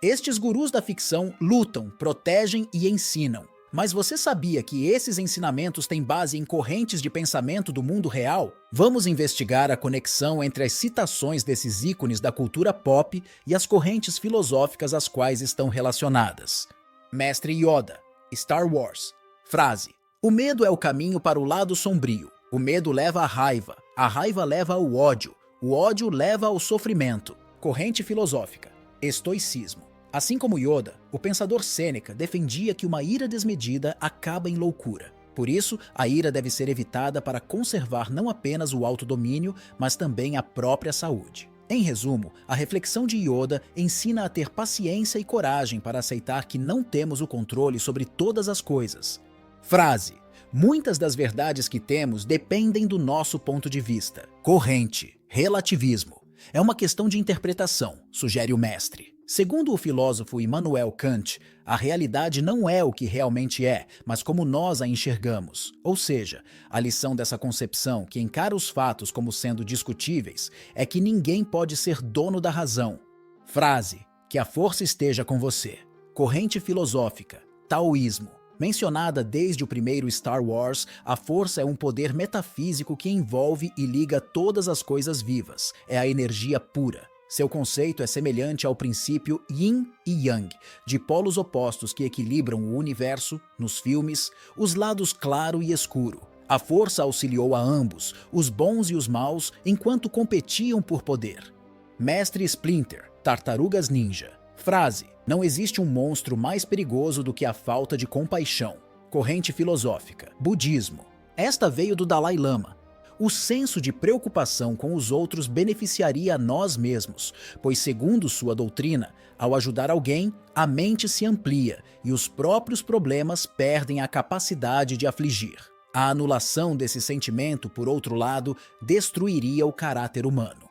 Estes gurus da ficção lutam, protegem e ensinam. Mas você sabia que esses ensinamentos têm base em correntes de pensamento do mundo real? Vamos investigar a conexão entre as citações desses ícones da cultura pop e as correntes filosóficas às quais estão relacionadas. Mestre Yoda, Star Wars. Frase: o medo é o caminho para o lado sombrio. O medo leva à raiva. A raiva leva ao ódio. O ódio leva ao sofrimento. Corrente filosófica. Estoicismo. Assim como Yoda, o pensador Sêneca defendia que uma ira desmedida acaba em loucura. Por isso, a ira deve ser evitada para conservar não apenas o autodomínio, mas também a própria saúde. Em resumo, a reflexão de Yoda ensina a ter paciência e coragem para aceitar que não temos o controle sobre todas as coisas. Frase: muitas das verdades que temos dependem do nosso ponto de vista. Corrente, relativismo. É uma questão de interpretação, sugere o mestre. Segundo o filósofo Immanuel Kant, a realidade não é o que realmente é, mas como nós a enxergamos. Ou seja, a lição dessa concepção, que encara os fatos como sendo discutíveis, é que ninguém pode ser dono da razão. Frase: que a força esteja com você. Corrente filosófica, taoísmo. Mencionada desde o primeiro Star Wars, a força é um poder metafísico que envolve e liga todas as coisas vivas. É a energia pura. Seu conceito é semelhante ao princípio Yin e Yang, de polos opostos que equilibram o universo, nos filmes, os lados claro e escuro. A força auxiliou a ambos, os bons e os maus, enquanto competiam por poder. Mestre Splinter, Tartarugas Ninja. Frase: não existe um monstro mais perigoso do que a falta de compaixão. Corrente filosófica. Budismo. Esta veio do Dalai Lama. O senso de preocupação com os outros beneficiaria a nós mesmos, pois, segundo sua doutrina, ao ajudar alguém, a mente se amplia e os próprios problemas perdem a capacidade de afligir. A anulação desse sentimento, por outro lado, destruiria o caráter humano.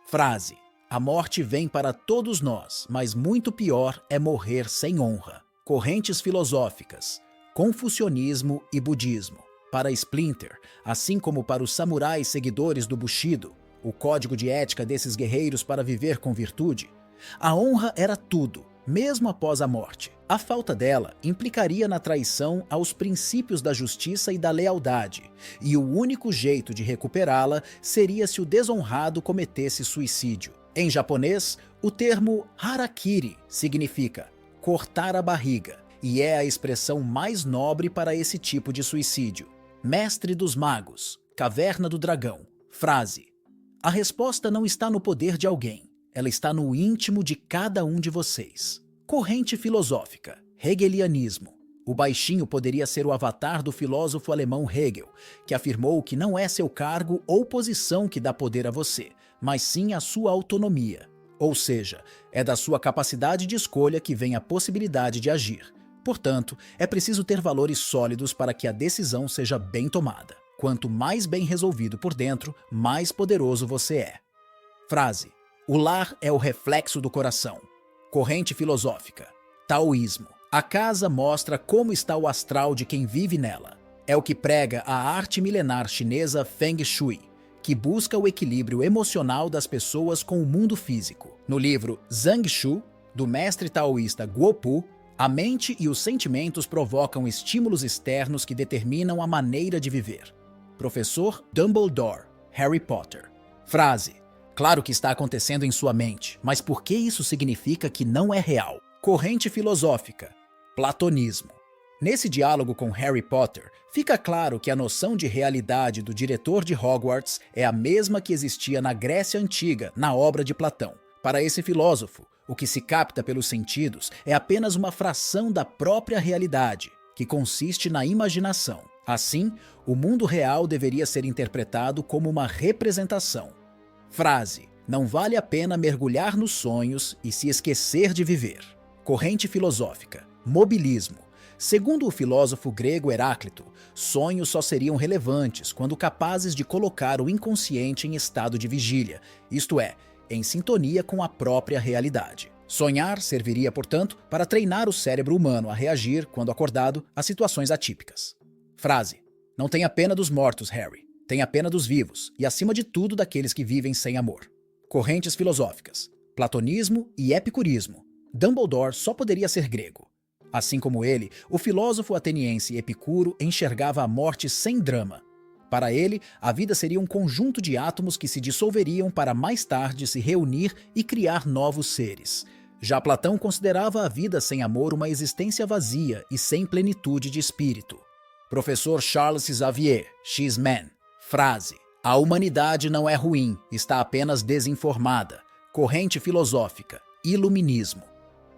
Frase: a morte vem para todos nós, mas muito pior é morrer sem honra. Correntes filosóficas, confucionismo e budismo. Para Splinter, assim como para os samurais seguidores do Bushido, o código de ética desses guerreiros para viver com virtude, a honra era tudo, mesmo após a morte. A falta dela implicaria na traição aos princípios da justiça e da lealdade, e o único jeito de recuperá-la seria se o desonrado cometesse suicídio. Em japonês, o termo harakiri significa cortar a barriga, e é a expressão mais nobre para esse tipo de suicídio. Mestre dos Magos, Caverna do Dragão. Frase: a resposta não está no poder de alguém, ela está no íntimo de cada um de vocês. Corrente filosófica, hegelianismo. O baixinho poderia ser o avatar do filósofo alemão Hegel, que afirmou que não é seu cargo ou posição que dá poder a você, mas sim a sua autonomia. Ou seja, é da sua capacidade de escolha que vem a possibilidade de agir. Portanto, é preciso ter valores sólidos para que a decisão seja bem tomada. Quanto mais bem resolvido por dentro, mais poderoso você é. Frase: o lar é o reflexo do coração. Corrente filosófica, taoísmo. A casa mostra como está o astral de quem vive nela. É o que prega a arte milenar chinesa Feng Shui, que busca o equilíbrio emocional das pessoas com o mundo físico. No livro Zhang Shu, do mestre taoísta Guo Pu, a mente e os sentimentos provocam estímulos externos que determinam a maneira de viver. Professor Dumbledore, Harry Potter. Frase: claro que está acontecendo em sua mente, mas por que isso significa que não é real? Corrente filosófica, platonismo. Nesse diálogo com Harry Potter, fica claro que a noção de realidade do diretor de Hogwarts é a mesma que existia na Grécia Antiga, na obra de Platão. Para esse filósofo, o que se capta pelos sentidos é apenas uma fração da própria realidade, que consiste na imaginação. Assim, o mundo real deveria ser interpretado como uma representação. Frase: não vale a pena mergulhar nos sonhos e se esquecer de viver. Corrente filosófica, mobilismo. Segundo o filósofo grego Heráclito, sonhos só seriam relevantes quando capazes de colocar o inconsciente em estado de vigília, isto é, em sintonia com a própria realidade. Sonhar serviria, portanto, para treinar o cérebro humano a reagir, quando acordado, a situações atípicas. Frase: não tenha pena dos mortos, Harry. Tenha pena dos vivos e, acima de tudo, daqueles que vivem sem amor. Correntes filosóficas, platonismo e epicurismo. Dumbledore só poderia ser grego. Assim como ele, o filósofo ateniense Epicuro enxergava a morte sem drama. Para ele, a vida seria um conjunto de átomos que se dissolveriam para mais tarde se reunir e criar novos seres. Já Platão considerava a vida sem amor uma existência vazia e sem plenitude de espírito. Professor Charles Xavier, X-Men. Frase: a humanidade não é ruim, está apenas desinformada. Corrente filosófica: iluminismo.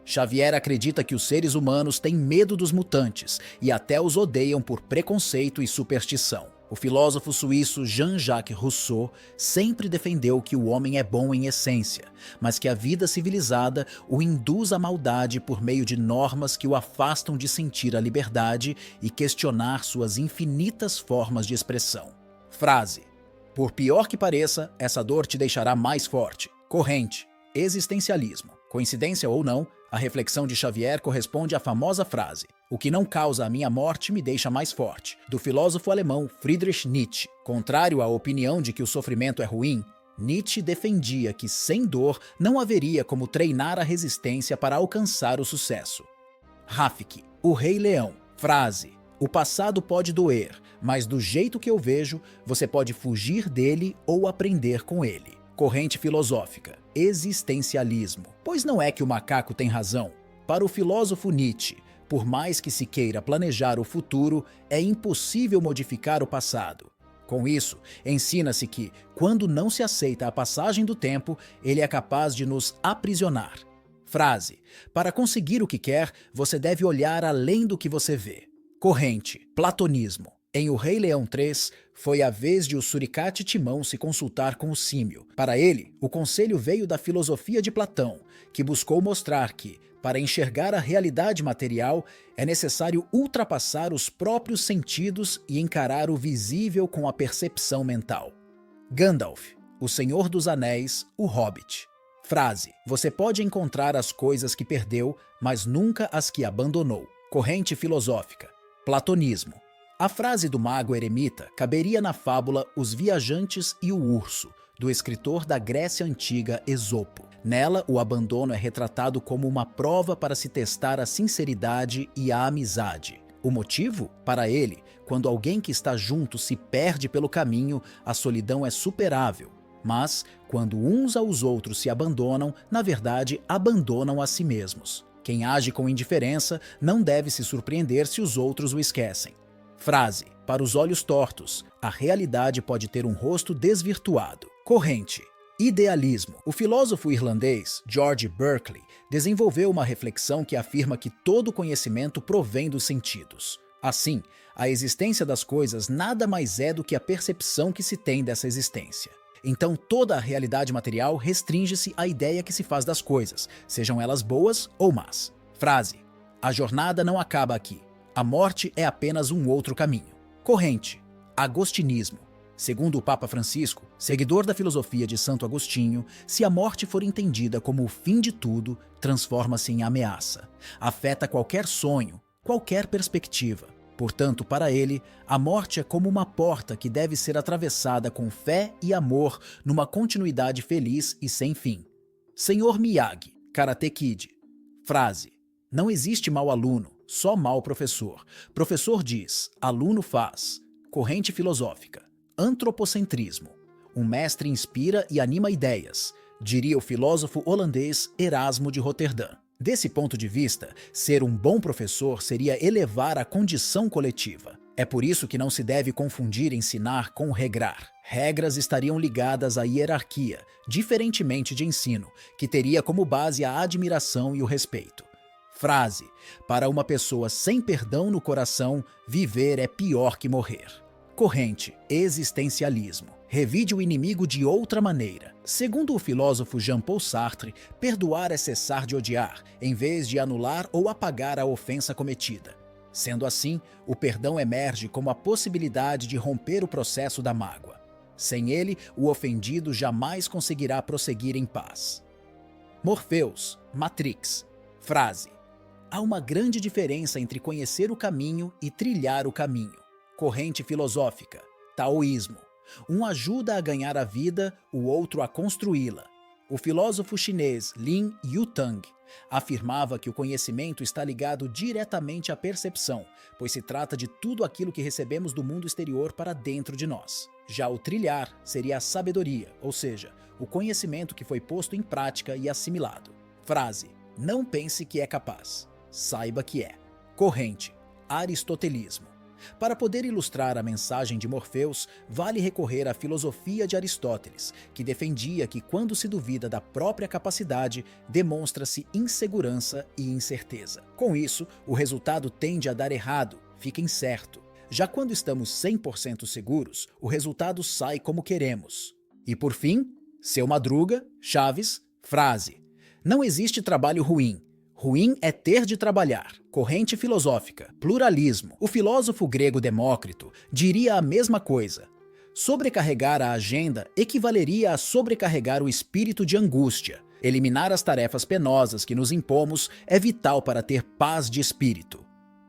Xavier acredita que os seres humanos têm medo dos mutantes e até os odeiam por preconceito e superstição. O filósofo suíço Jean-Jacques Rousseau sempre defendeu que o homem é bom em essência, mas que a vida civilizada o induz à maldade por meio de normas que o afastam de sentir a liberdade e questionar suas infinitas formas de expressão. Frase: por pior que pareça, essa dor te deixará mais forte. Corrente: existencialismo. Coincidência ou não, a reflexão de Xavier corresponde à famosa frase: o que não causa a minha morte me deixa mais forte, do filósofo alemão Friedrich Nietzsche. Contrário à opinião de que o sofrimento é ruim, Nietzsche defendia que sem dor não haveria como treinar a resistência para alcançar o sucesso. Rafiki, o Rei Leão. Frase: o passado pode doer, mas do jeito que eu vejo, você pode fugir dele ou aprender com ele. Corrente filosófica: existencialismo. Pois não é que o macaco tem razão? Para o filósofo Nietzsche, por mais que se queira planejar o futuro, é impossível modificar o passado. Com isso, ensina-se que, quando não se aceita a passagem do tempo, ele é capaz de nos aprisionar. Frase: para conseguir o que quer, você deve olhar além do que você vê. Corrente: platonismo. Em O Rei Leão 3, foi a vez de o suricate Timão se consultar com o símio. Para ele, o conselho veio da filosofia de Platão, que buscou mostrar que, para enxergar a realidade material, é necessário ultrapassar os próprios sentidos e encarar o visível com a percepção mental. Gandalf, O Senhor dos Anéis, O Hobbit. Frase: você pode encontrar as coisas que perdeu, mas nunca as que abandonou. Corrente filosófica: platonismo. A frase do mago eremita caberia na fábula Os Viajantes e o Urso, do escritor da Grécia Antiga Esopo. Nela, o abandono é retratado como uma prova para se testar a sinceridade e a amizade. O motivo? Para ele, quando alguém que está junto se perde pelo caminho, a solidão é superável. Mas, quando uns aos outros se abandonam, na verdade, abandonam a si mesmos. Quem age com indiferença não deve se surpreender se os outros o esquecem. Frase: para os olhos tortos, a realidade pode ter um rosto desvirtuado. Corrente: idealismo. O filósofo irlandês George Berkeley desenvolveu uma reflexão que afirma que todo conhecimento provém dos sentidos. Assim, a existência das coisas nada mais é do que a percepção que se tem dessa existência. Então toda a realidade material restringe-se à ideia que se faz das coisas, sejam elas boas ou más. Frase: a jornada não acaba aqui. A morte é apenas um outro caminho. Corrente: agostinismo. Segundo o Papa Francisco, seguidor da filosofia de Santo Agostinho, se a morte for entendida como o fim de tudo, transforma-se em ameaça. Afeta qualquer sonho, qualquer perspectiva. Portanto, para ele, a morte é como uma porta que deve ser atravessada com fé e amor numa continuidade feliz e sem fim. Sr. Miyagi, Karate Kid. Frase: não existe mau aluno, só mau professor. Professor diz, aluno faz. Corrente filosófica: antropocentrismo. Um mestre inspira e anima ideias, diria o filósofo holandês Erasmo de Roterdã. Desse ponto de vista, ser um bom professor seria elevar a condição coletiva. É por isso que não se deve confundir ensinar com regrar. Regras estariam ligadas à hierarquia, diferentemente de ensino, que teria como base a admiração e o respeito. Frase: para uma pessoa sem perdão no coração, viver é pior que morrer. Corrente: existencialismo. Revide o inimigo de outra maneira. Segundo o filósofo Jean-Paul Sartre, perdoar é cessar de odiar, em vez de anular ou apagar a ofensa cometida. Sendo assim, o perdão emerge como a possibilidade de romper o processo da mágoa. Sem ele, o ofendido jamais conseguirá prosseguir em paz. Morpheus, Matrix. Frase: há uma grande diferença entre conhecer o caminho e trilhar o caminho. Corrente filosófica: taoísmo. Um ajuda a ganhar a vida, o outro a construí-la. O filósofo chinês Lin Yutang afirmava que o conhecimento está ligado diretamente à percepção, pois se trata de tudo aquilo que recebemos do mundo exterior para dentro de nós. Já o trilhar seria a sabedoria, ou seja, o conhecimento que foi posto em prática e assimilado. Frase: não pense que é capaz, saiba que é. Corrente: aristotelismo. Para poder ilustrar a mensagem de Morfeus, vale recorrer à filosofia de Aristóteles, que defendia que quando se duvida da própria capacidade, demonstra-se insegurança e incerteza. Com isso, o resultado tende a dar errado, fica incerto. Já quando estamos 100% seguros, o resultado sai como queremos. E por fim, Seu Madruga, Chaves, frase: não existe trabalho ruim. Ruim é ter de trabalhar. Corrente filosófica. Pluralismo. O filósofo grego Demócrito diria a mesma coisa. Sobrecarregar a agenda equivaleria a sobrecarregar o espírito de angústia. Eliminar as tarefas penosas que nos impomos é vital para ter paz de espírito.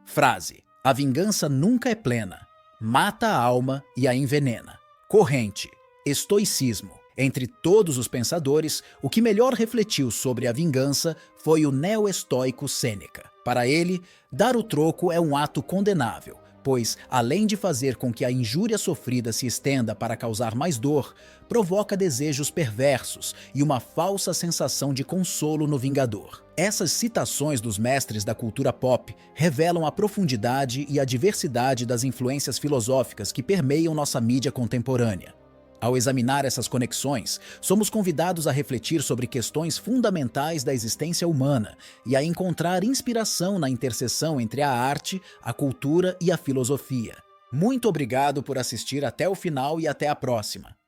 Frase: a vingança nunca é plena. Mata a alma e a envenena. Corrente: estoicismo. Entre todos os pensadores, o que melhor refletiu sobre a vingança foi o neo-estoico Sêneca. Para ele, dar o troco é um ato condenável, pois, além de fazer com que a injúria sofrida se estenda para causar mais dor, provoca desejos perversos e uma falsa sensação de consolo no vingador. Essas citações dos mestres da cultura pop revelam a profundidade e a diversidade das influências filosóficas que permeiam nossa mídia contemporânea. Ao examinar essas conexões, somos convidados a refletir sobre questões fundamentais da existência humana e a encontrar inspiração na interseção entre a arte, a cultura e a filosofia. Muito obrigado por assistir até o final e até a próxima.